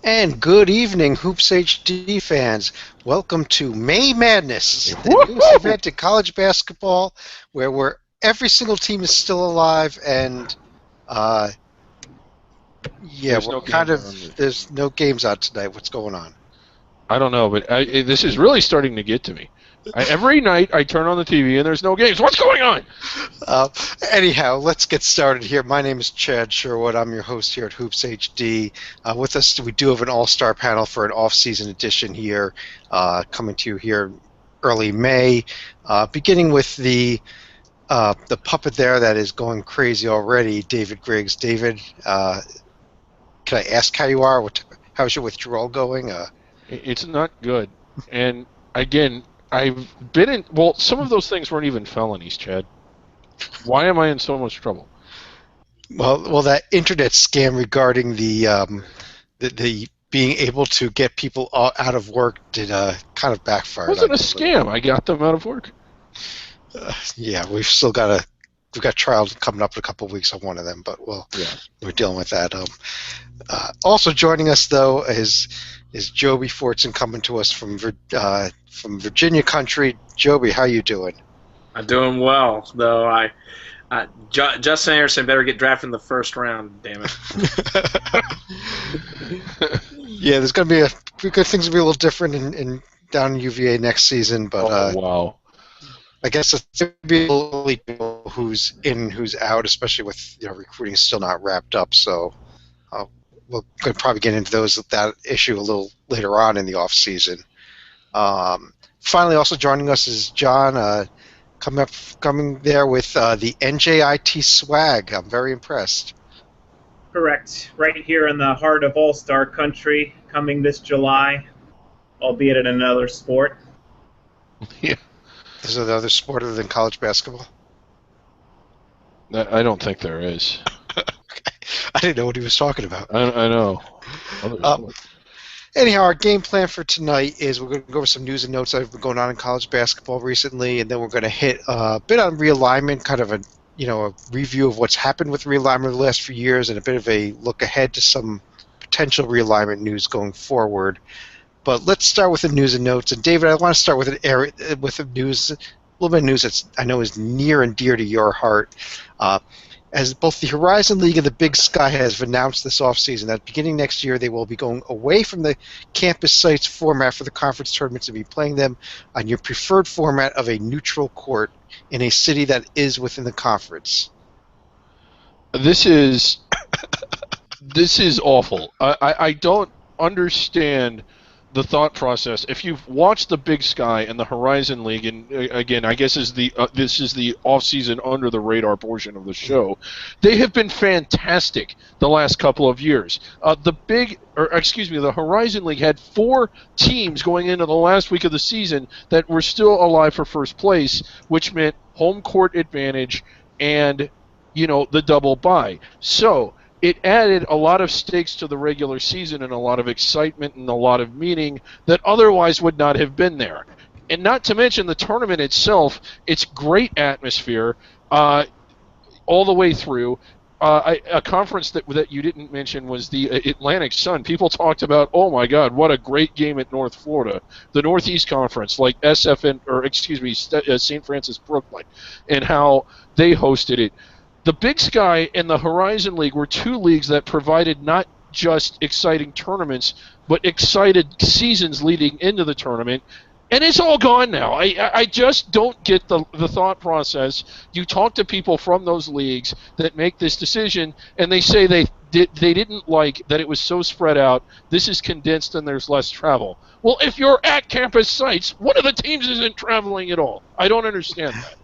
And good evening, Hoops HD fans. Welcome to May Madness, the newest event in college basketball, where every single team is still alive, and There's no games on. there's no games out tonight. What's going on? I don't know, but this is really starting to get to me. Every night I turn on the TV and there's no games. What's going on? Anyhow, let's get started here. My name is Chad Sherwood. I'm your host here at Hoops HD. With us, we do have an all-star panel for an off-season edition here, coming to you here early May, beginning with the puppet there that is going crazy already, David Griggs. David, can I ask how you are? How's your withdrawal going? It's not good. And again, I've been in. Well, some of those things weren't even felonies, Chad. Why am I in so much trouble? Well, that internet scam regarding the being able to get people out of work did kind of backfire. It wasn't a scam. I got them out of work. Yeah, we've got trials coming up in a couple of weeks on one of them, but we're dealing with that. Also joining us though is Joby Fortson, coming to us from Virginia country. Joby, how you doing? I'm doing well, though. Justin Anderson better get drafted in the first round. Damn it. Yeah, there's going to be good things will be a little different in down in UVA next season, but wow. I guess it's going to be a little who's in, who's out, especially with recruiting still not wrapped up. So we'll probably get into that issue a little later on in the off season. Finally, also joining us is John, coming there with the NJIT swag. I'm very impressed. Correct. Right here in the heart of All-Star Country, coming this July, albeit in another sport. Yeah. Is there another sport other than college basketball? I don't think there is. Okay. I didn't know what he was talking about. I know. Anyhow, our game plan for tonight is we're going to go over some news and notes that have been going on in college basketball recently, and then we're going to hit a bit on realignment, kind of a review of what's happened with realignment the last few years, and a bit of a look ahead to some potential realignment news going forward. But let's start with the news and notes. And David, I want to start with a little bit of news that I know is near and dear to your heart. As both the Horizon League and the Big Sky have announced this offseason that beginning next year they will be going away from the campus sites format for the conference tournaments and be playing them on your preferred format of a neutral court in a city that is within the conference. This is awful. I don't understand the thought process. If you've watched the Big Sky and the Horizon League, and again, I guess this is the off-season under the radar portion of the show, they have been fantastic the last couple of years. The Horizon League had 4 teams going into the last week of the season that were still alive for first place, which meant home court advantage and the double bye. So it added a lot of stakes to the regular season and a lot of excitement and a lot of meaning that otherwise would not have been there. And not to mention the tournament itself, it's great atmosphere all the way through. A conference that you didn't mention was the Atlantic Sun. People talked about, oh my God, what a great game at North Florida, the Northeast Conference, like St. Francis Brooklyn, and how they hosted it. The Big Sky and the Horizon League were 2 leagues that provided not just exciting tournaments, but excited seasons leading into the tournament. And it's all gone now. I just don't get the thought process. You talk to people from those leagues that make this decision, and they say they didn't like that it was so spread out. This is condensed and there's less travel. Well, if you're at campus sites, one of the teams isn't traveling at all. I don't understand that.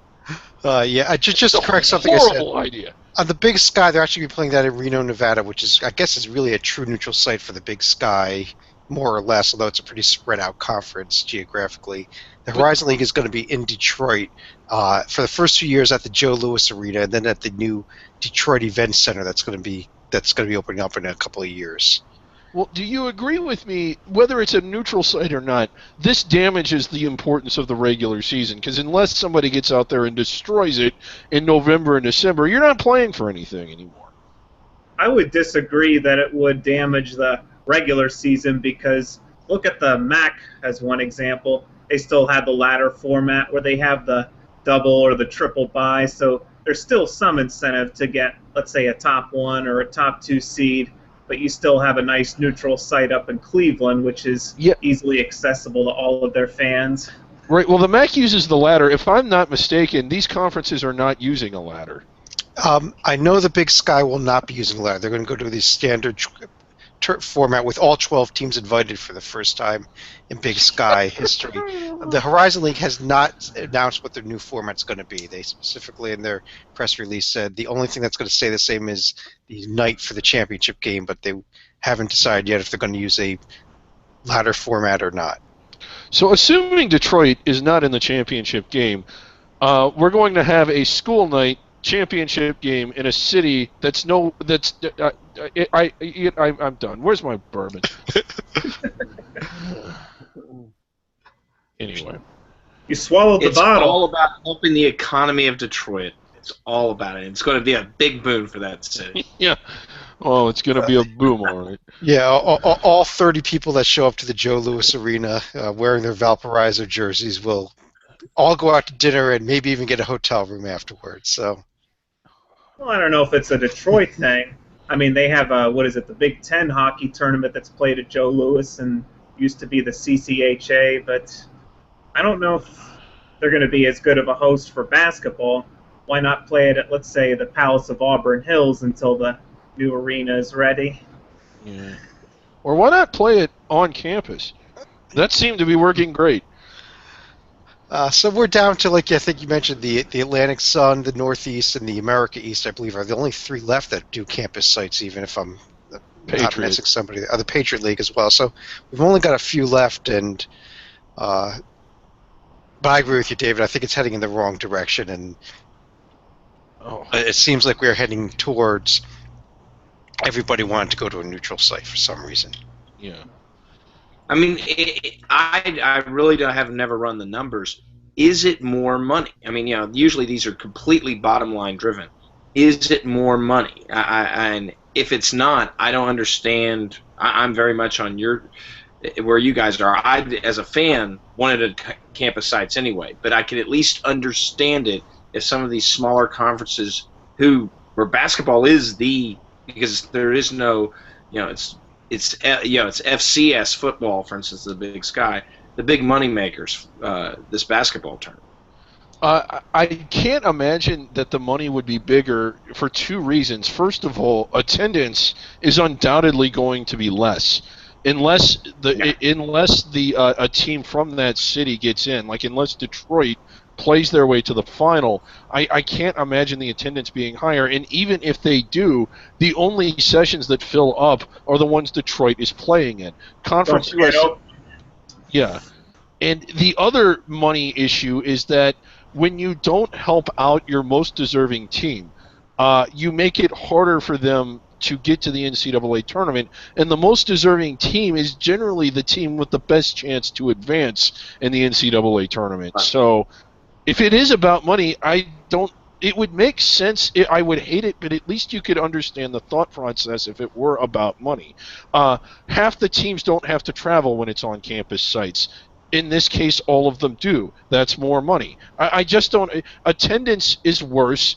I just correct something. Horrible idea. On the Big Sky, they're actually playing that in Reno, Nevada, which is, I guess, is really a true neutral site for the Big Sky, more or less, although it's a pretty spread out conference geographically. The Horizon League is going to be in Detroit for the first 2 years at the Joe Louis Arena, and then at the new Detroit Event Center that's going to be opening up in a couple of years. Well, do you agree with me, whether it's a neutral site or not, this damages the importance of the regular season? Because unless somebody gets out there and destroys it in November and December, you're not playing for anything anymore. I would disagree that it would damage the regular season, because look at the MAC as one example. They still have the ladder format where they have the double or the triple bye, so there's still some incentive to get, let's say, a top 1 or a top 2 seed, but you still have a nice neutral site up in Cleveland, which is easily accessible to all of their fans. Right. Well, the MAC uses the ladder. If I'm not mistaken, these conferences are not using a ladder. I know the Big Sky will not be using a ladder. They're going to go to the standard format with all 12 teams invited for the first time in Big Sky history. The Horizon League has not announced what their new format's going to be. They specifically in their press release said the only thing that's going to stay the same is the night for the championship game, but they haven't decided yet if they're going to use a ladder format or not. So assuming Detroit is not in the championship game, we're going to have a school night championship game in a city I'm done. Where's my bourbon? Anyway, you swallowed the bottle. It's all about helping the economy of Detroit. It's all about it. It's going to be a big boon for that city. Yeah. Oh, it's going to be a boom, all right. Yeah, all 30 people that show up to the Joe Louis Arena wearing their Valparaiso jerseys will all go out to dinner and maybe even get a hotel room afterwards. So. Well, I don't know if it's a Detroit thing. I mean, they have the Big Ten hockey tournament that's played at Joe Louis and used to be the CCHA, but I don't know if they're going to be as good of a host for basketball. Why not play it at, let's say, the Palace of Auburn Hills until the new arena is ready? Yeah. Or why not play it on campus? That seemed to be working great. So we're down to, like I think you mentioned, the Atlantic Sun, the Northeast, and the America East, I believe, are the only 3 left that do campus sites, even if I'm not missing somebody. The Patriot League as well. So we've only got a few left, and but I agree with you, David. I think it's heading in the wrong direction, and it seems like we're heading towards everybody wanting to go to a neutral site for some reason. Yeah. I mean, I really have never run the numbers. Is it more money? I mean, usually these are completely bottom line driven. Is it more money? And if it's not, I don't understand. I'm very much on where you guys are. I, as a fan, wanted campus sites anyway, but I could at least understand it if some of these smaller conferences where basketball is because there is no, it's FCS football, for instance, the Big Sky, the big money makers, this basketball tournament. I can't imagine that the money would be bigger for 2 reasons. First of all, attendance is undoubtedly going to be less, unless a team from that city gets in. Like unless Detroit plays their way to the final, I can't imagine the attendance being higher. And even if they do, the only sessions that fill up are the ones Detroit is playing in. Conference USA. Yeah. And the other money issue is that when you don't help out your most deserving team, you make it harder for them to get to the NCAA tournament, and the most deserving team is generally the team with the best chance to advance in the NCAA tournament. So if it is about money, it would make sense. I would hate it, but at least you could understand the thought process if it were about money. Half the teams don't have to travel when it's on campus sites. In this case, all of them do. That's more money. I just don't. Attendance is worse.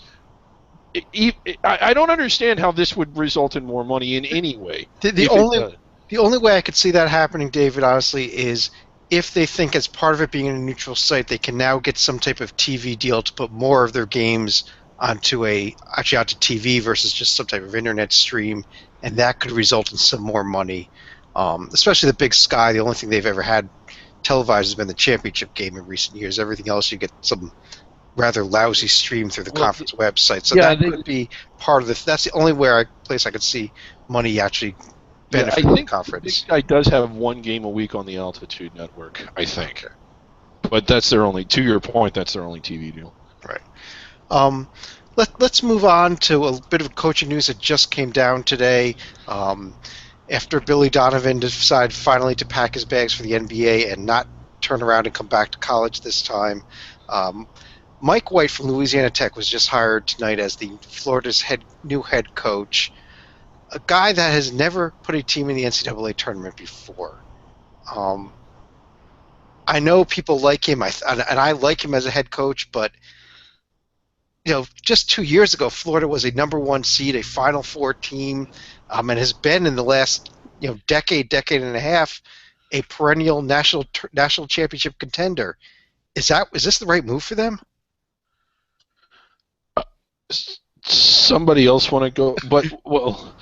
I don't understand how this would result in more money in any way. The only way I could see that happening, David, honestly, is if they think as part of it being a neutral site, they can now get some type of TV deal to put more of their games onto TV versus just some type of internet stream, and that could result in some more money. Especially the Big Sky, the only thing they've ever had televised has been the championship game in recent years. Everything else you get some rather lousy stream through the conference website. So that could be part of the. That's the only place I could see money actually benefiting the conference. Big Sky does have 1 game a week on the Altitude Network, I think. Okay. But that's their only. To your point, that's their only TV deal. Right. Let's move on to a bit of coaching news that just came down today. After Billy Donovan decided finally to pack his bags for the NBA and not turn around and come back to college this time, Mike White from Louisiana Tech was just hired tonight as the Florida's new head coach. a guy that has never put a team in the NCAA tournament before. I know people like him, and I like him as a head coach, but just 2 years ago, Florida was a number one seed, a Final Four team, and has been in the last decade and a half, a perennial national championship contender. Is this the right move for them? Somebody else want to go, but well,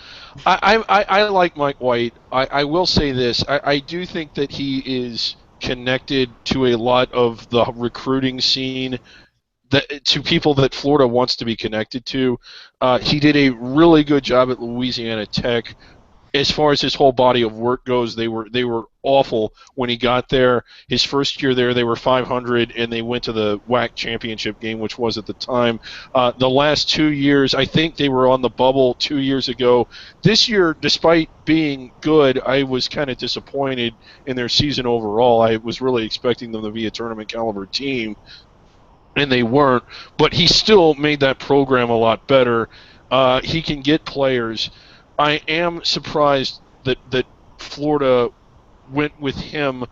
I like Mike White. I will say this: I do think that he is connected to a lot of the recruiting scene, to people that Florida wants to be connected to. He did a really good job at Louisiana Tech. As far as his whole body of work goes, they were awful when he got there. His first year there, they were 500, and they went to the WAC championship game, which was at the time. The last 2 years, I think they were on the bubble 2 years ago. This year, despite being good, I was kind of disappointed in their season overall. I was really expecting them to be a tournament caliber team, and they weren't. But he still made that program a lot better. He can get players. I am surprised that Florida went with him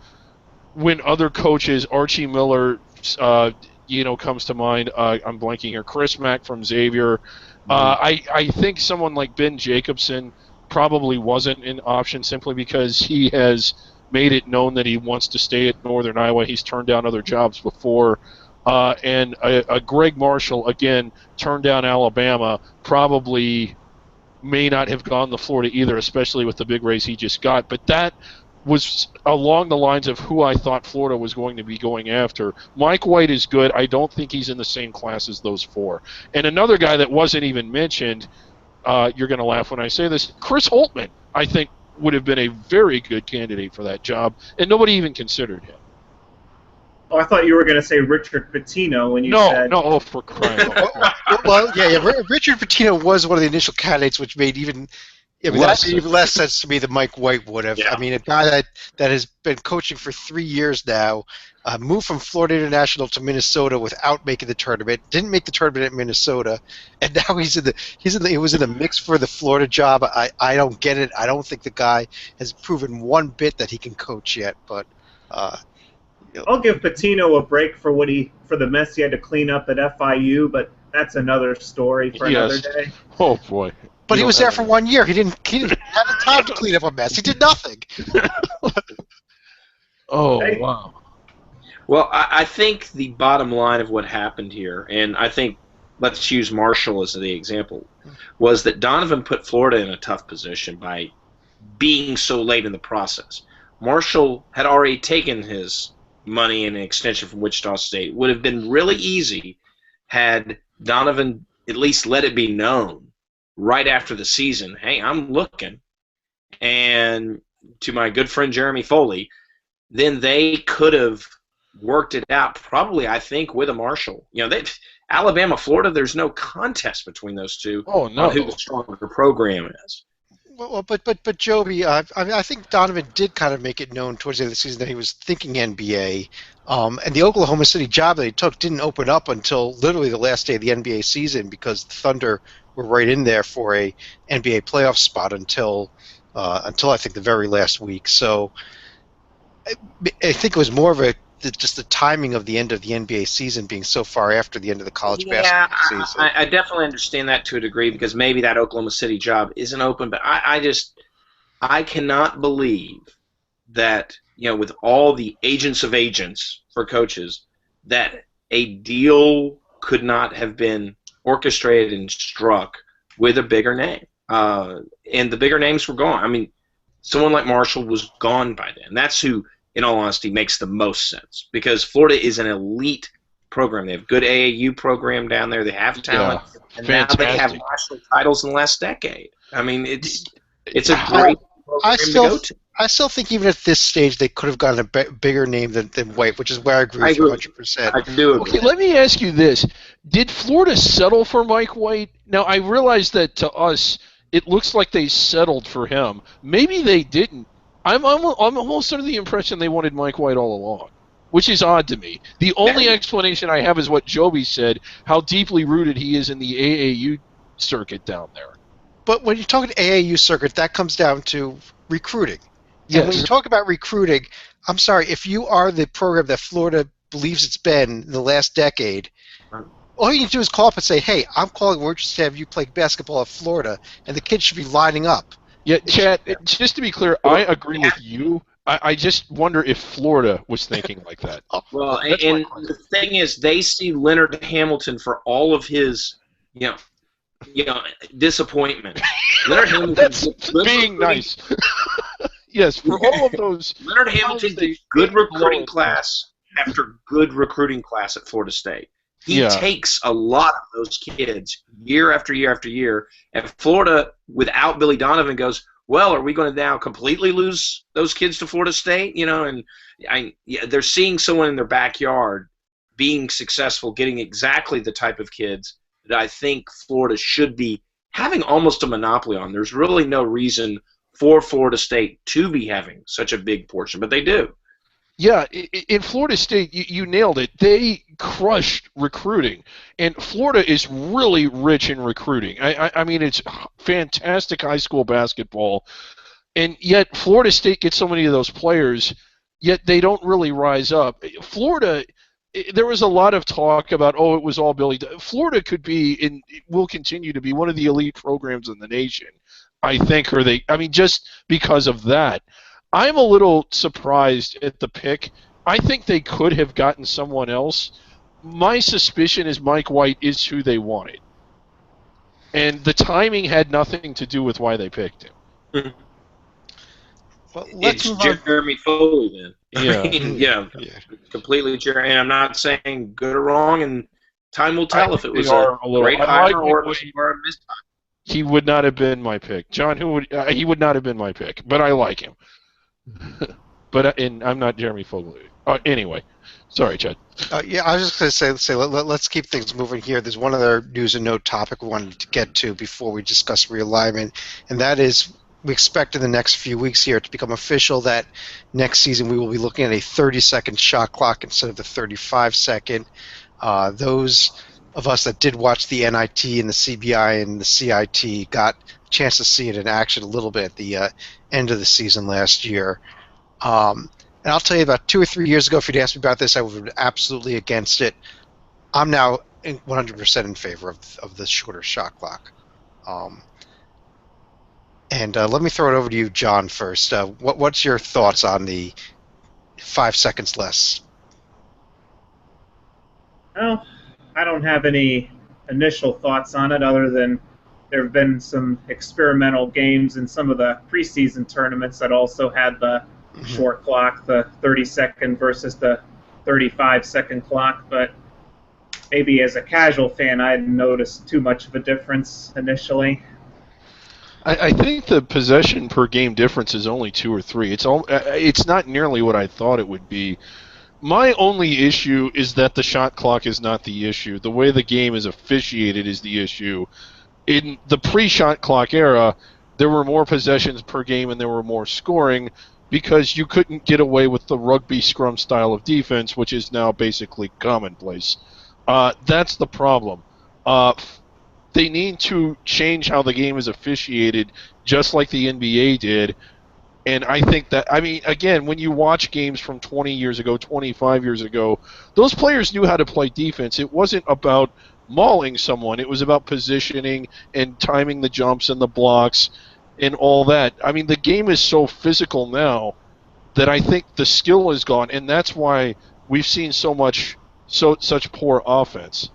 when other coaches, Archie Miller, comes to mind. I'm blanking here. Chris Mack from Xavier. I think someone like Ben Jacobson probably wasn't an option simply because he has made it known that he wants to stay at Northern Iowa. He's turned down other jobs before. And a Greg Marshall, again, turned down Alabama, probably may not have gone to Florida either, especially with the big raise he just got. But that was along the lines of who I thought Florida was going to be going after. Mike White is good. I don't think he's in the same class as those four. And another guy that wasn't even mentioned, you're going to laugh when I say this, Chris Holtmann, I think, would have been a very good candidate for that job, and nobody even considered him. Oh, I thought you were going to say Richard Pitino when you said... No, for crying out loud. Well, yeah, Richard Pitino was one of the initial candidates, which made even less sense to me than Mike White would have. Yeah. I mean, a guy that has been coaching for 3 years now, moved from Florida International to Minnesota without making the tournament, didn't make the tournament at Minnesota, and now he was in the mix for the Florida job. I don't get it. I don't think the guy has proven one bit that he can coach yet, but. I'll give Pitino a break for the mess he had to clean up at FIU, but that's another story for another day. Oh boy! But he was there for 1 year. He didn't have the time to clean up a mess. He did nothing. Wow. Well, I think the bottom line of what happened here, and I think let's use Marshall as the example, was that Donovan put Florida in a tough position by being so late in the process. Marshall had already taken his money in an extension from Wichita State. Would have been really easy had Donovan at least let it be known right after the season, hey, I'm looking. And to my good friend Jeremy Foley, then they could have worked it out probably, I think, with a Marshall. Alabama, Florida, there's no contest between those two on who the stronger program is. Well, but Joby, I think Donovan did kind of make it known towards the end of the season that he was thinking NBA, and the Oklahoma City job that he took didn't open up until literally the last day of the NBA season because the Thunder were right in there for a NBA playoff spot until I think the very last week. So I think it was more of just the timing of the end of the NBA season being so far after the end of the college basketball season. I definitely understand that to a degree because maybe that Oklahoma City job isn't open, but I cannot believe that, with all the agents of agents for coaches, that a deal could not have been orchestrated and struck with a bigger name. And the bigger names were gone. I mean, someone like Marshall was gone by then. That's who, in all honesty, makes the most sense because Florida is an elite program. They have good AAU program down there. They have talent, and fantastic. Now they have national titles in the last decade. I mean, it's a great program to go to. I still think even at this stage they could have gotten a bigger name than White, which is where I agree with you 100%. I do agree. Okay, let me ask you this: did Florida settle for Mike White? Now I realize that to us it looks like they settled for him. Maybe they didn't. I'm almost under the impression they wanted Mike White all along, which is odd to me. The only explanation I have is what Joby said, how deeply rooted he is in the AAU circuit down there. but when you're talking AAU circuit, that comes down to recruiting. And when you Yes. talk about recruiting, I'm sorry, if you are the program that Florida believes it's been in the last decade, all you need to do is call up and say, "Hey, I'm calling. We're interested to have you play basketball at Florida," and the kids should be lining up. Yeah, It should, Chad, just to be clear, I Well, agree with you. I just wonder if Florida was thinking like that. oh, Well, that's my and question. the thing is, they see Leonard Hamilton for all of his, you know, disappointment. Leonard Hamilton That's gets good being recruiting. nice. Yes, for all of those. Leonard Hamilton they gets good below recruiting it. class after good recruiting class at Florida State. He Yeah. takes a lot of those kids year after year after year, and Florida, without Billy Donovan, goes, well, are we going to now completely lose those kids to Florida State? And they're seeing someone in their backyard being successful, getting exactly the type of kids that I think Florida should be having almost a monopoly on. There's really no reason for Florida State to be having such a big portion, but they do. Yeah, in Florida State, you nailed it. They crushed recruiting, and Florida is really rich in recruiting. I mean, it's fantastic high school basketball, and yet Florida State gets so many of those players, yet they don't really rise up. Florida, there was a lot of talk about, oh, it was all Billy. Florida could be, and will continue to be, one of the elite programs in the nation. I think, just because of that. I'm a little surprised at the pick. I think they could have gotten someone else. My suspicion is Mike White is who they wanted. And the timing had nothing to do with why they picked him. Well, let's It's move on. Jeremy Foley then. Yeah. I mean, Yeah. completely Jeremy. And I'm not saying good or wrong, and time will tell if it was a great hire or it was a missed hire. He would not have been my pick. John, he would not have been my pick, but I like him. And I'm not Jeremy Fogler. Anyway, sorry, Chad. Yeah, I was just going to say let's keep things moving here. There's one other news and note topic we wanted to get to before we discuss realignment, and that is we expect in the next few weeks here to become official that next season we will be looking at a 30-second shot clock instead of the 35-second. Those of us that did watch the NIT and the CBI and the CIT got a chance to see it in action a little bit at the end of the season last year. And I'll tell you, about 2 or 3 years ago, if you'd asked me about this, I would have been absolutely against it. I'm now 100% in favor of the shorter shot clock. And let me throw it over to you, John, first. What's your thoughts on the 5 seconds less? Well, I don't have any initial thoughts on it other than there have been some experimental games in some of the preseason tournaments that also had the short clock, the 30-second versus the 35-second clock, but maybe as a casual fan I hadn't noticed too much of a difference initially. I think the possession per game difference is only 2 or 3. It's not nearly what I thought it would be. My only issue is that the shot clock is not the issue. The way the game is officiated is the issue. In the pre-shot clock era, there were more possessions per game and there were more scoring because you couldn't get away with the rugby scrum style of defense, which is now basically commonplace. That's the problem. They need to change how the game is officiated, just like the NBA did. And I think that, again, when you watch games from 20 years ago, 25 years ago, those players knew how to play defense. It wasn't about mauling someone. It was about positioning and timing the jumps and the blocks and all that. The game is so physical now that I think the skill is gone, and that's why we've seen such poor offense.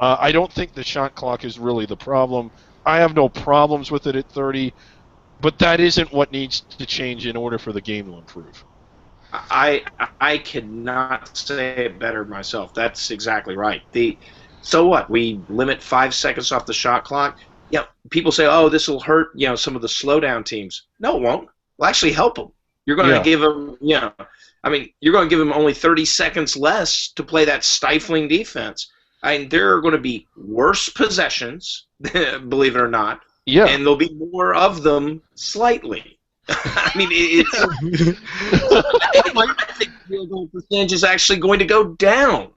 I don't think the shot clock is really the problem. I have no problems with it at 30, but that isn't what needs to change in order for the game to improve. I cannot say it better myself. That's exactly right. So what? We limit 5 seconds off the shot clock. Yeah, people say, "Oh, this will hurt." Some of the slowdown teams. No, it won't. It'll actually help them. You're going to give them. You're going to give them only 30 seconds less to play that stifling defense. There are going to be worse possessions, believe it or not. Yeah. And there'll be more of them slightly. It's. I think field goal percentage is actually going to go down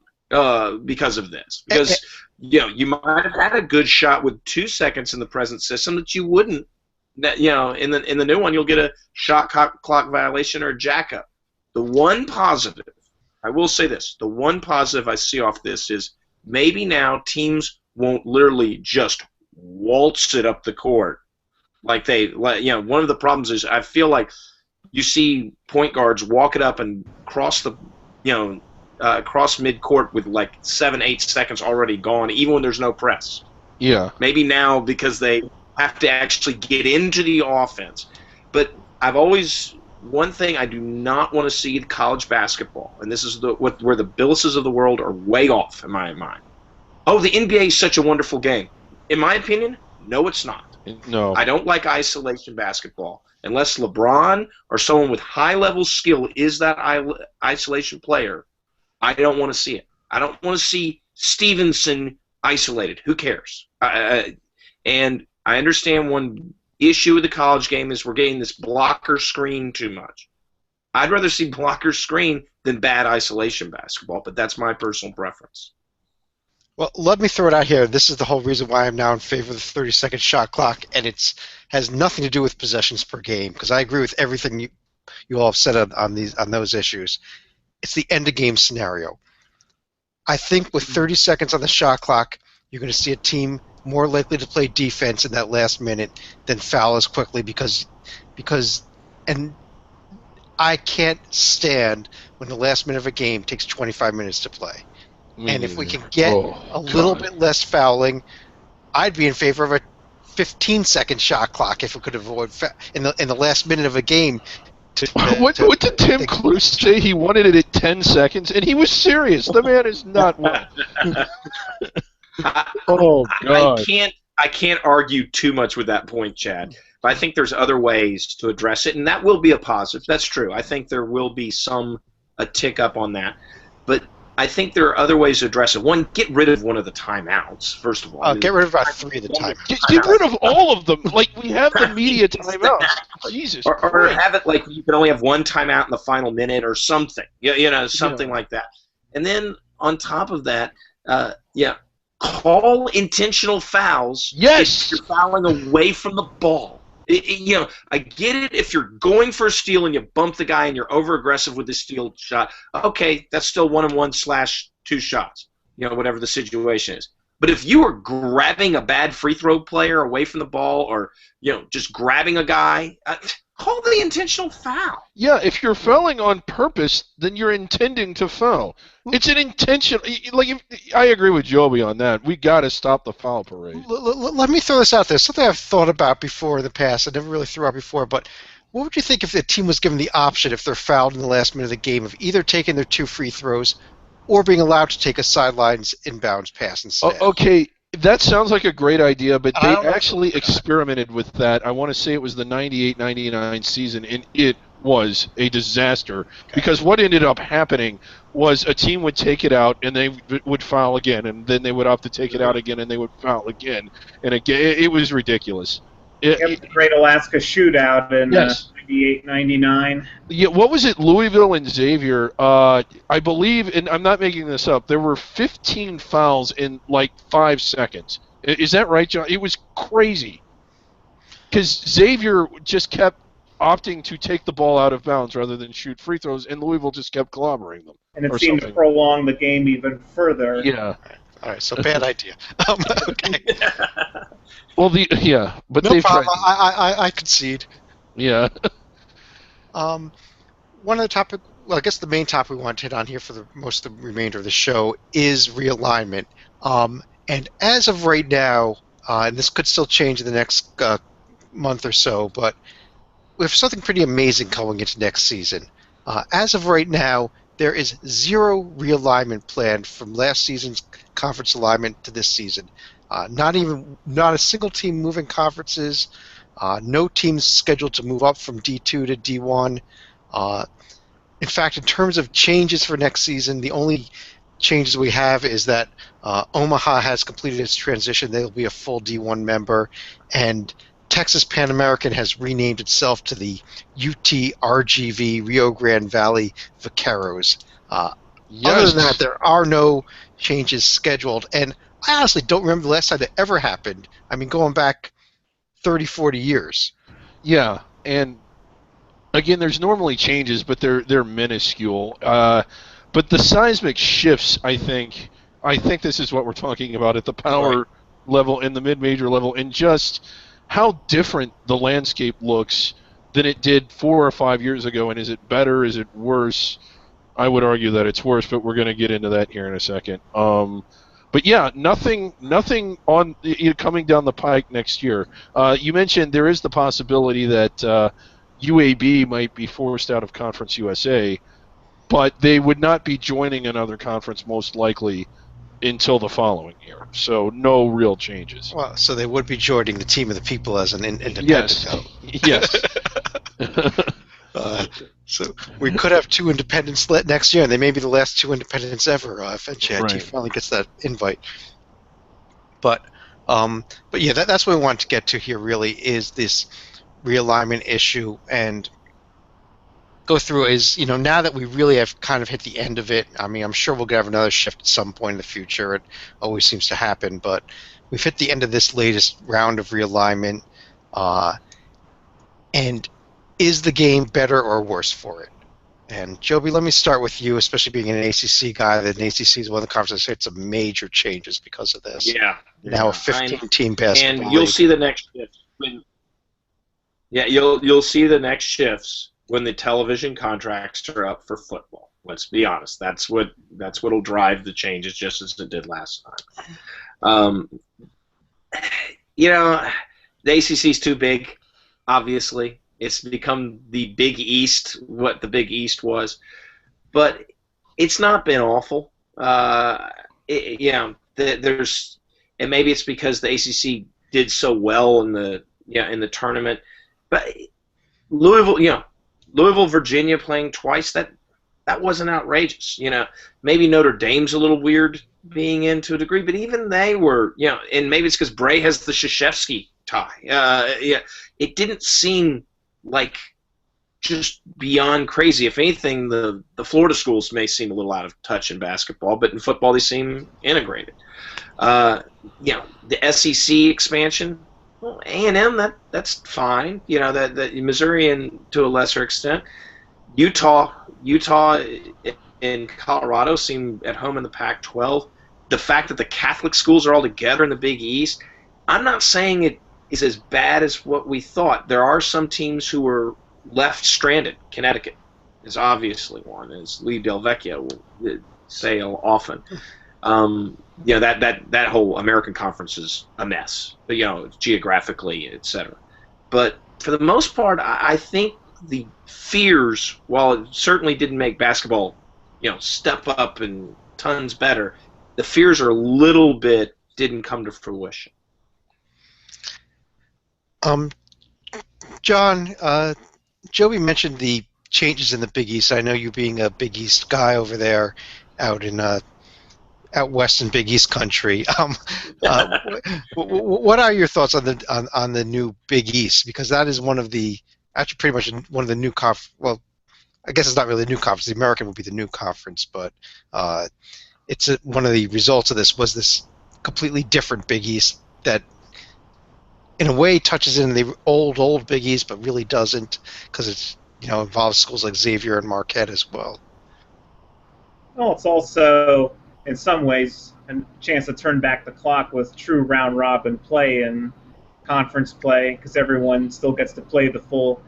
because of this. Because You might have had a good shot with 2 seconds in the present system that you wouldn't. That in the new one, you'll get a shot clock violation or a jack up. The one positive, I will say this: the one positive I see off this is maybe now teams won't literally just waltz it up the court like one of the problems is I feel like you see point guards walk it up and cross the cross midcourt with like 7-8 seconds already gone, even when there's no press. Yeah. Maybe now because they have to actually get into the offense. But one thing I do not want to see in college basketball, and this is where the Billises of the world are way off in my mind. Oh, the NBA is such a wonderful game. In my opinion, no, it's not. No. I don't like isolation basketball. Unless LeBron or someone with high-level skill is that isolation player, I don't want to see it. I don't want to see Stevenson isolated. Who cares? And I understand one issue with the college game is we're getting this blocker screen too much. I'd rather see blocker screen than bad isolation basketball, but that's my personal preference. Well, let me throw it out here. This is the whole reason why I'm now in favor of the 30-second shot clock, and it has nothing to do with possessions per game, because I agree with everything you all have said on those issues. It's the end-of-game scenario. I think with 30 seconds on the shot clock, you're going to see a team more likely to play defense in that last minute than foul as quickly because and I can't stand when the last minute of a game takes 25 minutes to play. And if we can get a little bit less fouling, I'd be in favor of a 15-second shot clock if we could avoid in the last minute of a game. What did Tim Cluse say? He wanted it at 10 seconds, and he was serious. The man is not well. Oh God! I can't argue too much with that point, Chad. But I think there's other ways to address it, and that will be a positive. That's true. I think there will be a tick up on that, but I think there are other ways to address it. One, get rid of one of the timeouts, first of all. Get rid of about 3 of the timeouts. Get rid of all of them. Like, we have the media timeouts. Jesus or have it like you can only have one timeout in the final minute or something. Something like that. And then on top of that, call intentional fouls. Yes! If you're fouling away from the ball. I get it if you're going for a steal and you bump the guy and you're over-aggressive with the steal shot. Okay, that's still 1-on-1/2 shots, whatever the situation is. But if you are grabbing a bad free throw player away from the ball or, just grabbing a guy, call the intentional foul. Yeah, if you're fouling on purpose, then you're intending to foul. It's an intention. I agree with Joby on that. We got to stop the foul parade. Let me throw this out there. Something I've thought about before in the past. I never really threw out before, but what would you think if the team was given the option, if they're fouled in the last minute of the game, of either taking their 2 free throws or being allowed to take a sidelines inbounds pass instead? Okay. That sounds like a great idea, but they actually experimented with that. I want to say it was the 98-99 season, and it was a disaster because what ended up happening was a team would take it out and they would foul again, and then they would have to take it out again and they would foul again. And again, it was ridiculous. It was the Great Alaska Shootout in yes. 98-99. Yeah, what was it? Louisville and Xavier. I believe, and I'm not making this up, there were 15 fouls in like 5 seconds. Is that right, John? It was crazy. Because Xavier just kept opting to take the ball out of bounds rather than shoot free throws, and Louisville just kept clobbering them. And it seemed to prolong the game even further. Yeah. All right, so bad idea. Okay. Well, but no problem. I concede. Yeah. One of the topic, well, I guess the main topic we want to hit on here for the most of the remainder of the show is realignment. And as of right now, and this could still change in the next month or so, but we have something pretty amazing going into next season. As of right now, there is 0 realignment planned from last season's conference alignment to this season. Not a single team moving conferences. No teams scheduled to move up from D2 to D1. In fact, in terms of changes for next season, the only changes we have is that Omaha has completed its transition. They'll be a full D1 member. And Texas Pan American has renamed itself to the UTRGV Rio Grande Valley Vaqueros. Other than that, there are no changes scheduled. And I honestly don't remember the last time that ever happened. I mean, going back 30, 40 years. Yeah, and again, there's normally changes, but they're minuscule. But the seismic shifts, I think this is what we're talking about at the power level and the mid-major level, and just how different the landscape looks than it did 4 or 5 years ago. And is it better? Is it worse? I would argue that it's worse, but we're going to get into that here in a second. But yeah, nothing on coming down the pike next year. You mentioned there is the possibility that UAB might be forced out of Conference USA, but they would not be joining another conference most likely until the following year. So no real changes. Well, so they would be joining the team of the people as an independent. Yes. Though. Yes. So we could have 2 independents next year, and they may be the last 2 independents ever if NJIT Right. finally gets that invite. But yeah, that's what we want to get to here. Really, is this realignment issue, and go through is, now that we really have kind of hit the end of it. I mean, I'm sure we'll have another shift at some point in the future. It always seems to happen, but we've hit the end of this latest round of realignment. And is the game better or worse for it? And Joby, let me start with you, especially being an ACC guy. That an ACC is one of the conferences that hit some major changes because of this. Yeah. Now a 15-team basketball And you'll league. see the next shift. You'll see the next shifts when the television contracts are up for football. Let's be honest. That's what'll drive the changes, just as it did last time. The ACC's too big. Obviously, it's become the Big East, what the Big East was, but it's not been awful. There's, and maybe it's because the ACC did so well in the tournament, but Louisville, Virginia playing twice, that wasn't outrageous. Maybe Notre Dame's a little weird being in to a degree, but even they were, and maybe it's because Bray has the Krzyzewski tie. It didn't seem like just beyond crazy. If anything, the Florida schools may seem a little out of touch in basketball, but in football they seem integrated. The SEC expansion, well, A&M, that's fine. That Missouri, and to a lesser extent, Utah and Colorado seem at home in the Pac-12. The fact that the Catholic schools are all together in the Big East, I'm not saying it is as bad as what we thought. There are some teams who were left stranded. Connecticut is obviously one, as Lee Del Vecchio will say often. That whole American Conference is a mess, but geographically, etc. But for the most part, I think the fears, while it certainly didn't make basketball, step up and tons better, the fears are a little bit didn't come to fruition. John, Joby mentioned the changes in the Big East. I know you being a Big East guy over there, out west in Big East country. What are your thoughts on the new Big East? Because that is pretty much one of the new well, I guess it's not really a new conference. The American would be the new conference, but it's one of the results of this was this completely different Big East that, in a way, touches in the old Big East, but really doesn't, because it's involves schools like Xavier and Marquette as well. Well, it's also, in some ways, a chance to turn back the clock with true round-robin play and conference play, because everyone still gets to play the full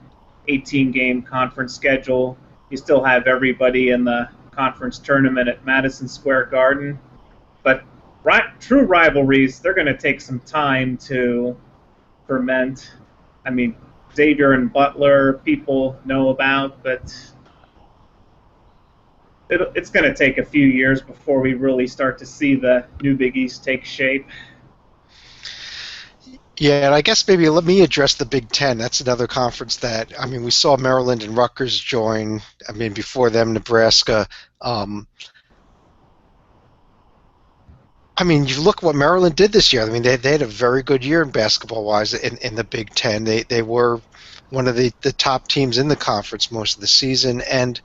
18-game conference schedule. You still have everybody in the conference tournament at Madison Square Garden. But true rivalries, they're going to take some time to ferment. I mean, Xavier and Butler, people know about, but it's going to take a few years before we really start to see the new Big East take shape. Yeah, and I guess maybe let me address the Big Ten. That's another conference that, we saw Maryland and Rutgers join. Before them, Nebraska. You look what Maryland did this year. They had a very good year in basketball-wise in the Big Ten. They were one of the top teams in the conference most of the season. And,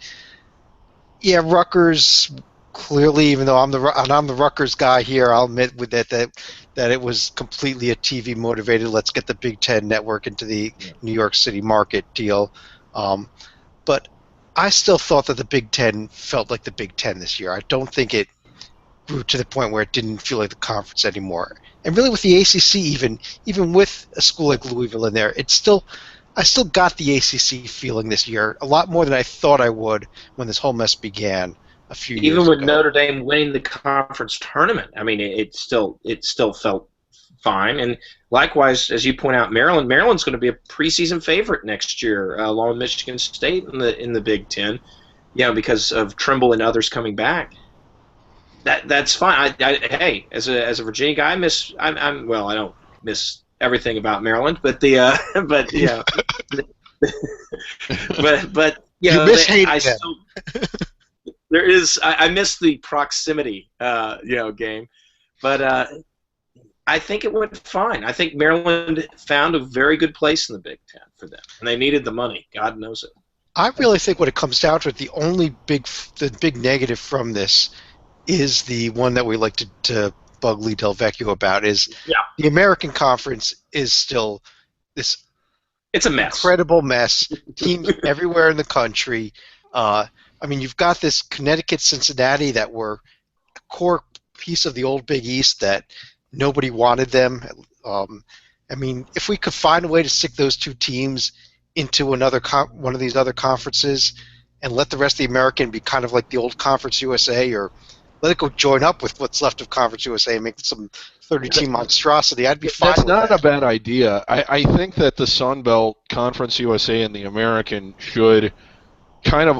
yeah, Rutgers clearly, even though I'm the Rutgers guy here, I'll admit with that it was completely a TV motivated. Let's get the Big Ten network into the New York City market deal. But I still thought that the Big Ten felt like the Big Ten this year. I don't think it grew to the point where it didn't feel like the conference anymore. And really, with the ACC, even with a school like Louisville in there, I still got the ACC feeling this year a lot more than I thought I would when this whole mess began a few Even years with ago. Notre Dame winning the conference tournament, I mean, it still felt fine. And likewise, as you point out, Maryland's going to be a preseason favorite next year, along with Michigan State in the Big Ten, because of Trimble and others coming back. That's fine. Hey, as a Virginia guy, I don't miss everything about Maryland, but but but You miss hating I them. still there is I miss the proximity game, but I think it went fine. I think Maryland found a very good place in the Big Ten for them, and they needed the money. God knows it. I really think what it comes down to, the big negative from this is the one that we like to bug Lee Del Vecchio about is the American Conference is still this It's a mess. incredible mess. Teams everywhere in the country. I mean, you've got this Connecticut, Cincinnati that were a core piece of the old Big East that nobody wanted them. I mean, if we could find a way to stick those two teams into one of these other conferences and let the rest of the American be kind of like the old Conference USA, or let it go join up with what's left of Conference USA and make some 30-team monstrosity, I'd be fine That's with not that. a bad idea. I think that the Sun Belt, Conference USA, and the American should kind of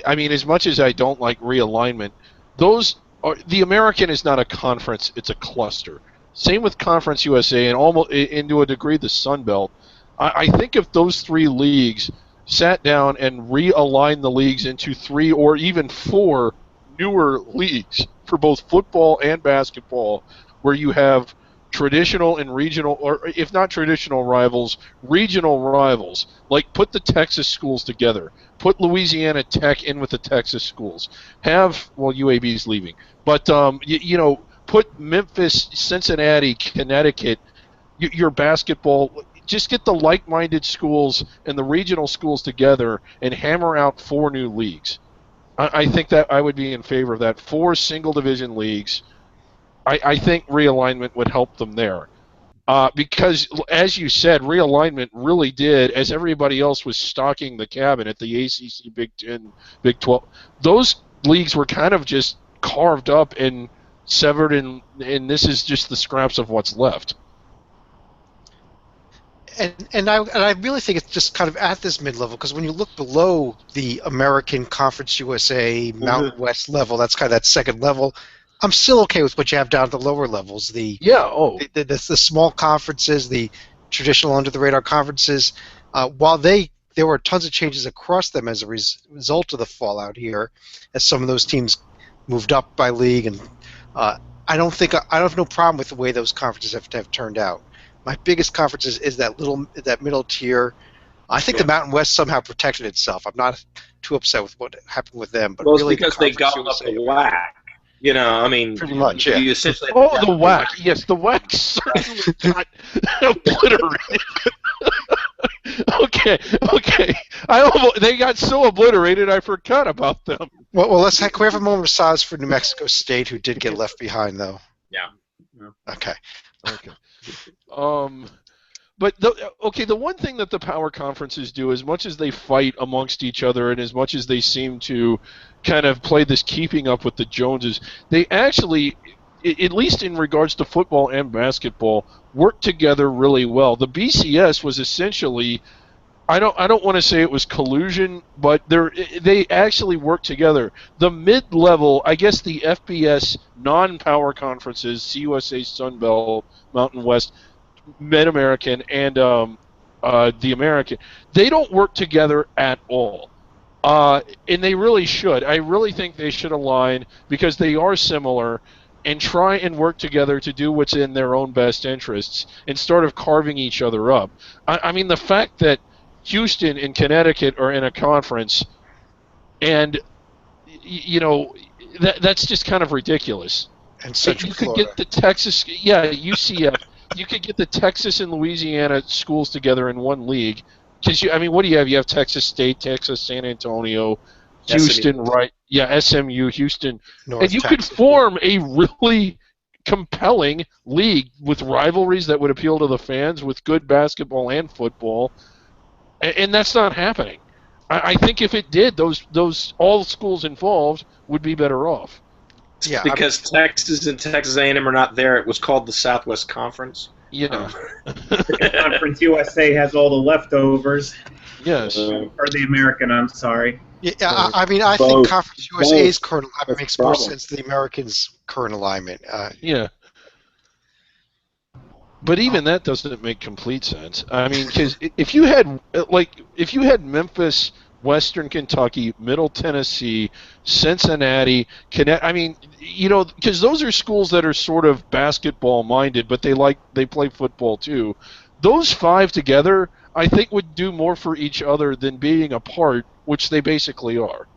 I mean, as much as I don't like realignment, the American is not a conference; it's a cluster. Same with Conference USA, and almost, and to a degree, the Sun Belt. I think if those three leagues sat down and realigned the leagues into 3 or even 4 newer leagues for both football and basketball, where you have traditional and regional, or if not traditional rivals, regional rivals. Like, put the Texas schools together. Put Louisiana Tech in with the Texas schools. UAB's leaving. But, put Memphis, Cincinnati, Connecticut, your basketball. Just get the like-minded schools and the regional schools together and hammer out 4 new leagues. I think that I would be in favor of that. 4 single-division leagues. I think realignment would help them there. Because, as you said, realignment really did, as everybody else was stocking the cabinet, the ACC, Big Ten, Big 12, those leagues were kind of just carved up and severed, and this is just the scraps of what's left. And I really think it's just kind of at this mid-level, because when you look below the American Conference USA Mountain West level, that's kind of that second level. I'm still okay with what you have down at the lower levels. The small conferences, the traditional under-the-radar conferences. While there were tons of changes across them as a result of the fallout here, as some of those teams moved up by league, and I have no problem with the way those conferences have turned out. My biggest conference is that middle tier. I think the Mountain West somehow protected itself. I'm not too upset with what happened with them, but it's really because they gobbled up the whack. I mean, pretty much, yeah. You essentially the whack. Yes, the whack certainly got obliterated. Okay. They got so obliterated, I forgot about them. Well, can we have a moment of silence for New Mexico State, who did get left behind, though? Yeah. Okay. But the one thing that the power conferences do, as much as they fight amongst each other and as much as they seem to kind of play this keeping up with the Joneses, they actually, at least in regards to football and basketball, work together really well. The BCS was essentially, I don't want to say it was collusion, but they actually worked together. The mid-level, I guess the FBS non-power conferences, CUSA, Sun Belt, Mountain West, Mid-American, and the American, they don't work together at all. And they really should. I really think they should align, because they are similar, and try and work together to do what's in their own best interests instead of carving each other up. I mean, the fact that Houston and Connecticut are in a conference, and that's just kind of ridiculous. And Central You could Florida. get the Texas, UCF. You could get the Texas and Louisiana schools together in one league. Because what do you have? You have Texas State, Texas, San Antonio, Houston, SMU. right? Yeah, SMU, Houston, and North you could Texas. form a really compelling league with rivalries that would appeal to the fans, with good basketball and football, and that's not happening. I think if it did, those all schools involved would be better off. Yeah, Because Texas and Texas A&M are not there. It was called the Southwest Conference. Yeah. Conference USA has all the leftovers. Yes. Or the American, I'm sorry. Yeah, I think Both. Conference USA's Both. current alignment That's makes the more problem. sense than the Americans' current alignment. Yeah. But even that doesn't make complete sense. Because if you had Memphis, Western Kentucky, Middle Tennessee, Cincinnati, because those are schools that are sort of basketball minded, but they play football too. Those five together, I think, would do more for each other than being apart, which they basically are.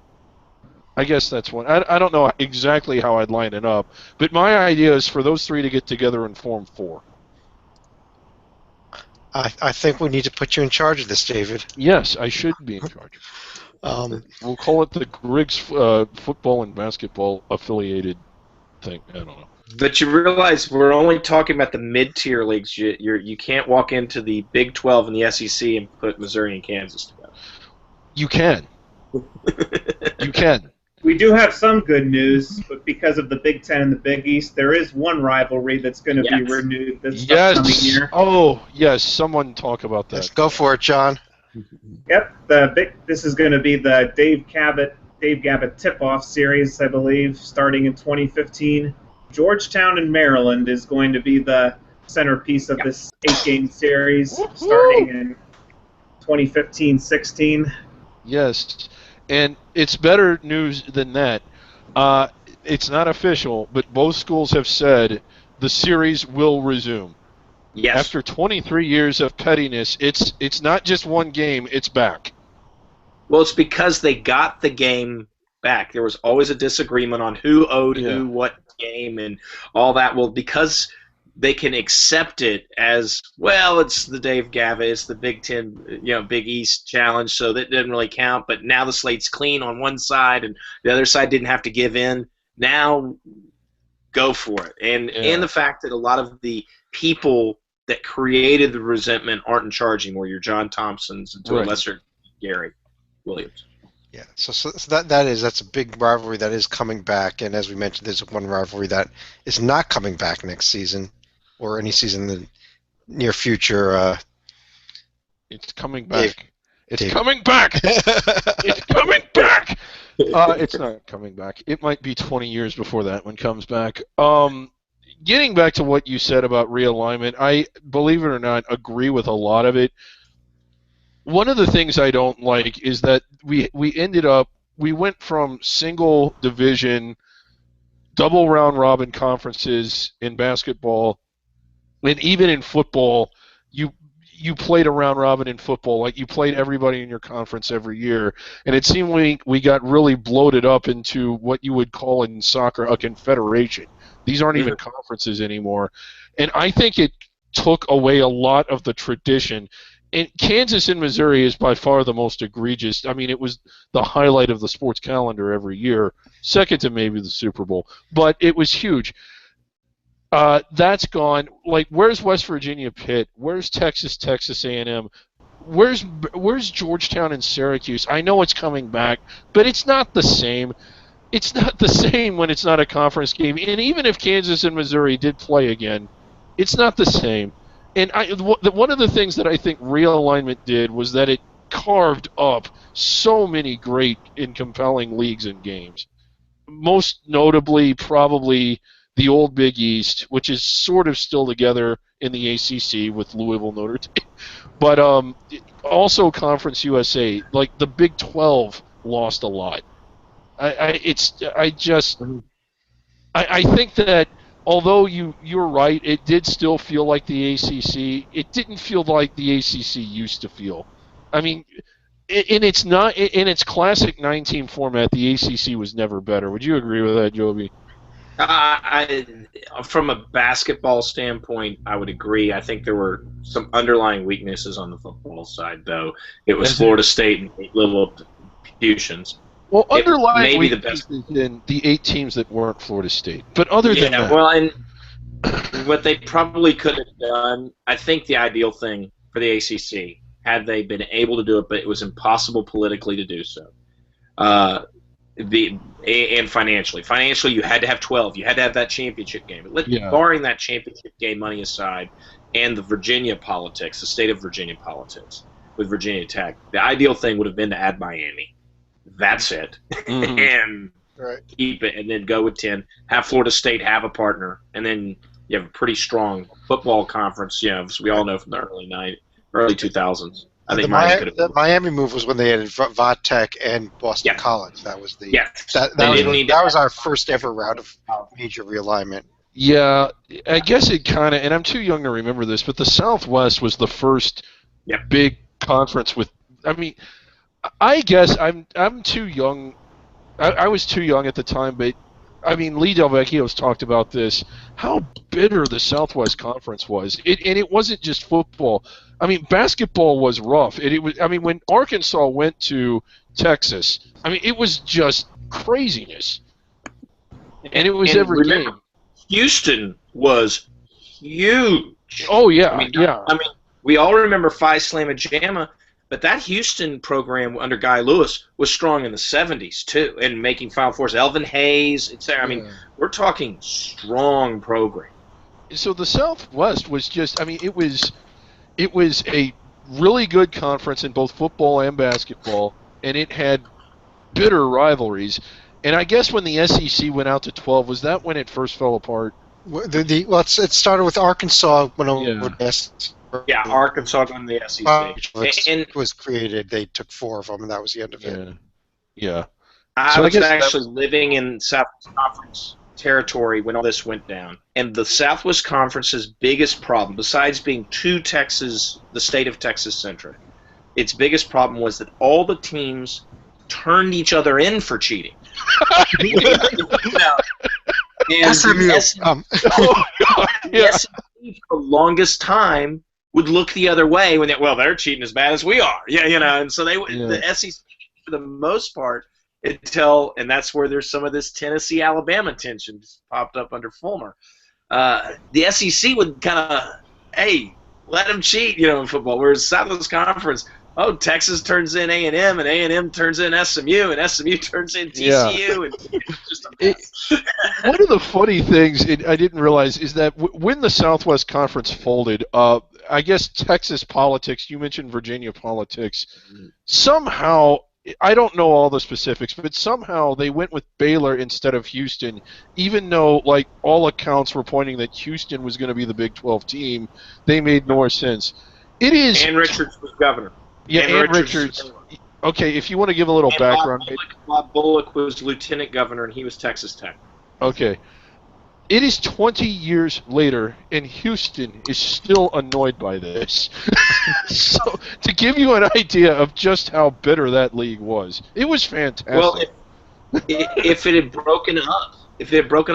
I guess that's one. I don't know exactly how I'd line it up, but my idea is for those three to get together and form four. I think we need to put you in charge of this, David. Yes, I should be in charge. We'll call it the Griggs football and basketball affiliated thing. I don't know. But you realize we're only talking about the mid-tier leagues. You can't walk into the Big 12 and the SEC and put Missouri and Kansas together. You can. You can. We do have some good news, but because of the Big Ten and the Big East, there is one rivalry that's going to be renewed this upcoming year. Oh, yes. Someone talk about that. Let's go for it, John. Yep. This is going to be the Dave Gavitt tip-off series, I believe, starting in 2015. Georgetown in Maryland is going to be the centerpiece of this 8-game series, starting in 2015-16. Yes. And it's better news than that. It's not official, but both schools have said the series will resume. Yes. After 23 years of pettiness, it's not just one game, it's back. Well, it's because they got the game back. There was always a disagreement on who owed who what game and all that. Well, because they can accept it as, well, it's the Dave Gavitt, it's the Big Ten, Big East challenge, so that didn't really count. But now the slate's clean on one side, and the other side didn't have to give in. Now, go for it. And the fact that a lot of the people that created the resentment aren't in charge anymore. Your John Thompsons and to a lesser Gary Williams. Yeah, so that's a big rivalry that is coming back, and as we mentioned, there's one rivalry that is not coming back next season or any season in the near future. It's coming back. It's coming back. It's coming back. It's not coming back. It might be 20 years before that one comes back. Getting back to what you said about realignment, I, believe it or not, agree with a lot of it. One of the things I don't like is that we went from single division, double round robin conferences in basketball, and even in football, you played a round robin in football, like you played everybody in your conference every year, and it seemed we got really bloated up into what you would call in soccer a confederation. These aren't even conferences anymore, and I think it took away a lot of the tradition. And Kansas and Missouri is by far the most egregious. I mean, it was the highlight of the sports calendar every year, second to maybe the Super Bowl, but it was huge. That's gone. Like, where's West Virginia Pitt? Where's Texas A&M? Where's Georgetown and Syracuse? I know it's coming back, but it's not the same. It's not the same when it's not a conference game. And even if Kansas and Missouri did play again, it's not the same. And one of the things that I think realignment did was that it carved up so many great and compelling leagues and games. Most notably, probably the old Big East, which is sort of still together in the ACC with Louisville, Notre Dame. But also Conference USA, like the Big 12 lost a lot. I think that although you're right, it did still feel like the ACC. It didn't feel like the ACC used to feel. I mean, in its classic 9-team format, the ACC was never better. Would you agree with that, Joby? From a basketball standpoint, I would agree. I think there were some underlying weaknesses on the football side, though. It was Florida State and Lilliputians. Well, underlying maybe weaknesses in the 8 teams that weren't Florida State. But other than that, well, and what they probably could have done, I think the ideal thing for the ACC, had they been able to do it, but it was impossible politically to do so. And financially. Financially, you had to have 12. You had to have that championship game. Barring that championship game money aside and the Virginia politics, the state of Virginia politics with Virginia Tech, the ideal thing would have been to add Miami. That's it. Mm-hmm. And keep it, and then go with 10. Have Florida State have a partner, and then you have a pretty strong football conference, as we all know from the early 2000s. I think the Miami move was when they added Vodtech and Boston College. That was that was our first ever round of major realignment. Yeah, I guess it kind of, and I'm too young to remember this, but the Southwest was the first big conference with. I mean, I guess I'm too young. I was too young at the time, but I mean, Lee Delvecchio's talked about this. How bitter the Southwest Conference was, and it wasn't just football. I mean, basketball was rough. It was. I mean, when Arkansas went to Texas, I mean, it was just craziness, and it was every game. Houston was huge. Oh yeah, I mean, we all remember Phi Slamma Jamma, but that Houston program under Guy Lewis was strong in the 70s too, and making Final Fours. Elvin Hayes, etc. I mean, we're talking strong program. So the Southwest was just. I mean, it was a really good conference in both football and basketball, and it had bitter rivalries. And I guess when the SEC went out to 12, was that when it first fell apart? It started with Arkansas when Arkansas won the SEC. And it was created. They took 4 of them, and that was the end of it. Yeah. I was actually living in Southwest Conference territory when all this went down. And the Southwest Conference's biggest problem, besides being the state of Texas centric, its biggest problem was that all the teams turned each other in for cheating. SMU. The SMU for the longest time would look the other way when they're cheating as bad as we are. And so the SEC for the most part and that's where there's some of this Tennessee-Alabama tension just popped up under Fulmer. The SEC would kind of, let them cheat, in football. Whereas Southwest Conference, Texas turns in A&M, and A&M turns in SMU, and SMU turns in TCU, and it's just a mess. One of the funny things I didn't realize is that when the Southwest Conference folded, I guess Texas politics, you mentioned Virginia politics, somehow, I don't know all the specifics, but somehow they went with Baylor instead of Houston, even though, like, all accounts were pointing that Houston was going to be the Big 12 team. They made more sense. It is. Ann Richards was governor. Yeah, Ann Richards. Okay, if you want to give a little background. Bob Bullock was lieutenant governor, and he was Texas Tech. Okay. It is 20 years later, and Houston is still annoyed by this. So, to give you an idea of just how bitter that league was, it was fantastic. Well, if it had broken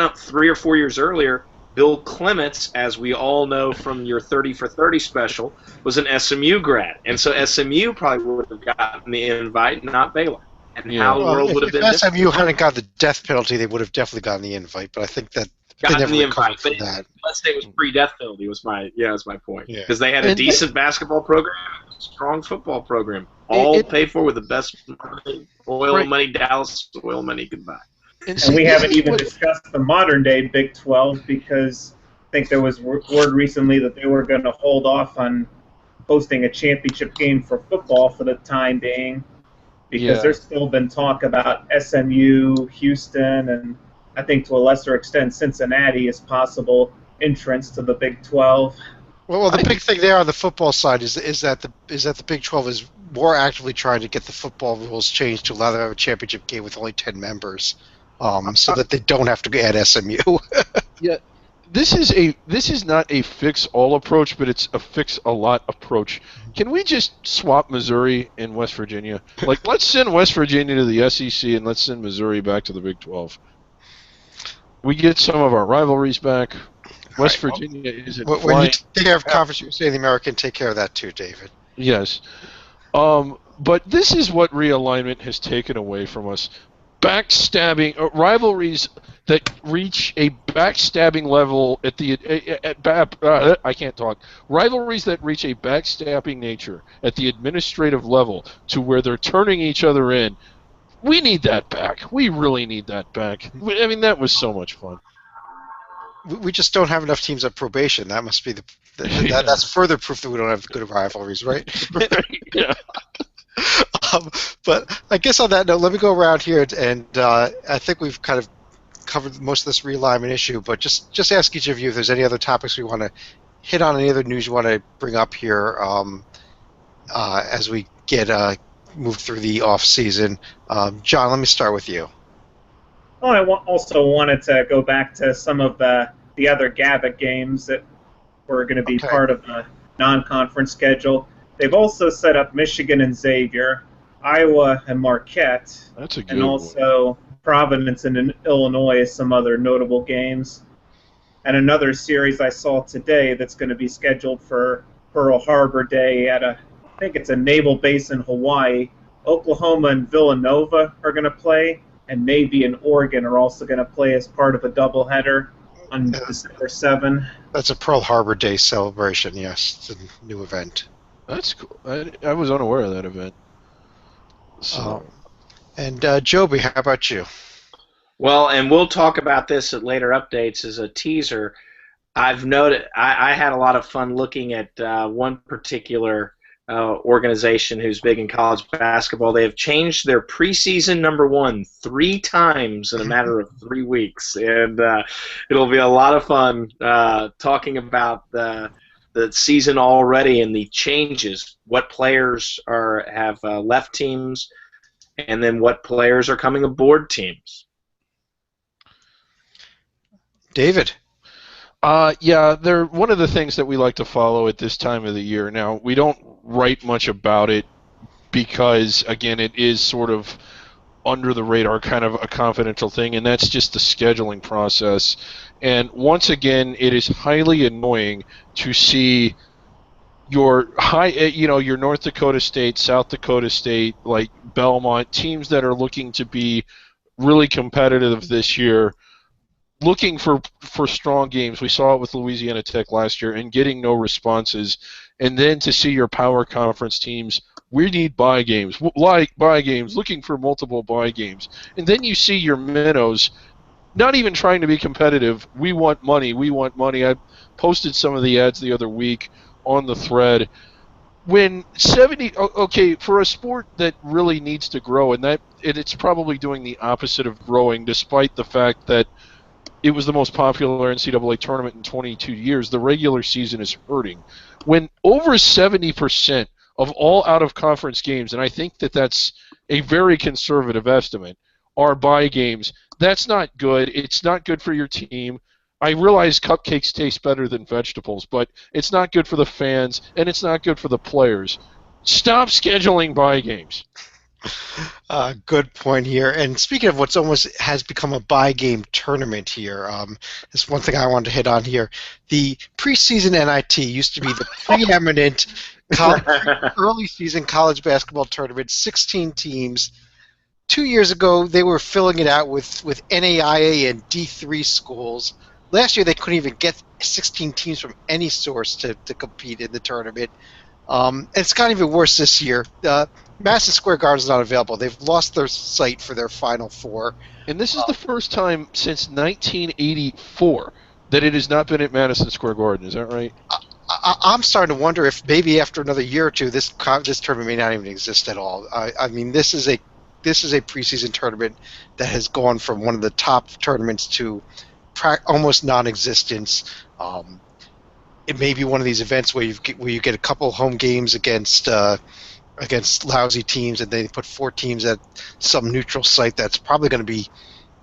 up 3 or 4 years earlier, Bill Clements, as we all know from your 30 for 30 special, was an SMU grad, and so SMU probably would have gotten the invite, not Baylor. And how the world would have been. If SMU hadn't got the death penalty, they would have definitely gotten the invite. But I think that. Gotten the invite, but let's say it was pre-death penalty. Was my point because they had a decent basketball program, a strong football program, all paid for with the best money Dallas oil money could buy. And we haven't even discussed the modern day Big 12 because I think there was word recently that they were going to hold off on hosting a championship game for football for the time being because there's still been talk about SMU, Houston, and I think to a lesser extent Cincinnati as possible entrance to the Big 12. Well, the big thing there on the football side is that the Big 12 is more actively trying to get the football rules changed to allow them to have a championship game with only 10 members, so that they don't have to add SMU. Yeah, this is not a fix-all approach, but it's a fix-a-lot approach. Can we just swap Missouri and West Virginia? Like, let's send West Virginia to the SEC and let's send Missouri back to the Big 12. We get some of our rivalries back. West Virginia isn't when flying. you take care of Conference USA and the American, take care of that too, David. Yes. But this is what realignment has taken away from us. Backstabbing, rivalries that reach a backstabbing level I can't talk. Rivalries that reach a backstabbing nature at the administrative level to where they're turning each other in. We need that back. We really need that back. I mean, that was so much fun. We just don't have enough teams on probation. That must be that's further proof that we don't have good rivalries, right? Yeah. But I guess on that note, let me go around here, and I think we've kind of covered most of this realignment issue, but just ask each of you if there's any other topics we want to hit on, any other news you want to bring up here as we get moved through the off season. John, let me start with you. Well, I also wanted to go back to some of the other Gavitt games that were going to be part of the non-conference schedule. They've also set up Michigan and Xavier, Iowa and Marquette, That's a good and also Providence and Illinois as some other notable games. And another series I saw today that's going to be scheduled for Pearl Harbor Day at I think it's a naval base in Hawaii. Oklahoma and Villanova are going to play, and Navy and Oregon are also going to play as part of a doubleheader on December 7. That's a Pearl Harbor Day celebration, yes. It's a new event. That's cool. I was unaware of that event. So. And Joby, how about you? Well, and we'll talk about this at later updates as a teaser. I've noted I had a lot of fun looking at one particular organization who's big in college basketball. They have changed their preseason number 1 3 times in a matter of 3 weeks, and it'll be a lot of fun talking about the season already and the changes. What players have left teams, and then what players are coming aboard teams. David. Yeah, they're one of the things that we like to follow at this time of the year. Now, we don't write much about it because, again, it is sort of under the radar, kind of a confidential thing, and that's just the scheduling process. And once again, it is highly annoying to see your your North Dakota State, South Dakota State, like Belmont, teams that are looking to be really competitive this year, looking for strong games. We saw it with Louisiana Tech last year, and getting no responses. And then to see your power conference teams, we need bye games, like bye games, looking for multiple bye games. And then you see your minnows not even trying to be competitive. We want money. We want money. I posted some of the ads the other week on the thread. When for a sport that really needs to grow, and it's probably doing the opposite of growing, despite the fact that it was the most popular NCAA tournament in 22 years, the regular season is hurting. When over 70% of all out-of-conference games, and I think that's a very conservative estimate, are bye games, that's not good. It's not good for your team. I realize cupcakes taste better than vegetables, but it's not good for the fans, and it's not good for the players. Stop scheduling bye games. Good point here. And speaking of what's almost has become a bye game tournament here, is one thing I wanted to hit on here. The preseason NIT used to be the preeminent early season college basketball tournament, 16 teams. 2 years ago, they were filling it out with NAIA and D3 schools. Last year, they couldn't even get 16 teams from any source to compete in the tournament. And it's gotten even worse this year. Madison Square Garden is not available. They've lost their site for their Final Four. And this is the first time since 1984 that it has not been at Madison Square Garden. Is that right? I'm starting to wonder if maybe after another year or two, this tournament may not even exist at all. I mean, this is a preseason tournament that has gone from one of the top tournaments to almost non-existence. It may be one of these events where you get a couple home games against lousy teams, and they put 4 teams at some neutral site that's probably going to be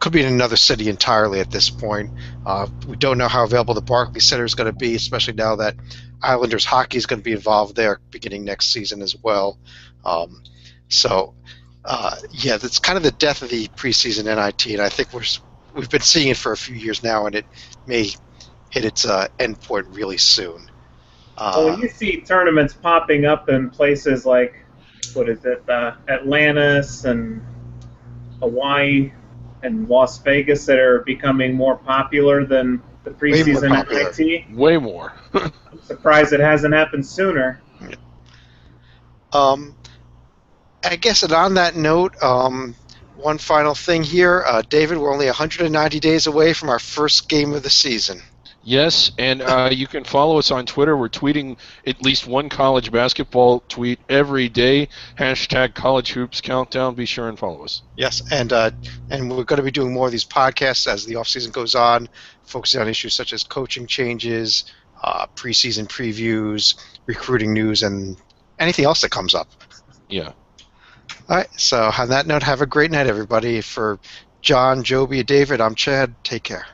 could be in another city entirely at this point. We don't know how available the Barclays Center is going to be, especially now that Islanders hockey is going to be involved there beginning next season as well. Um, so, yeah, that's kind of the death of the preseason NIT, and I think we've been seeing it for a few years now, and it may hit its end point really soon. Well, when you see tournaments popping up in places like, what is it, Atlantis and Hawaii and Las Vegas that are becoming more popular than the preseason NIT, way more. I'm surprised it hasn't happened sooner. I guess, and on that note, one final thing here, David, we're only 190 days away from our first game of the season. Yes, and you can follow us on Twitter. We're tweeting at least one college basketball tweet every day. # College Hoops Countdown. Be sure and follow us. Yes, and we're going to be doing more of these podcasts as the offseason goes on, focusing on issues such as coaching changes, preseason previews, recruiting news, and anything else that comes up. Yeah. All right, so on that note, have a great night, everybody. For John, Joby, and David, I'm Chad. Take care.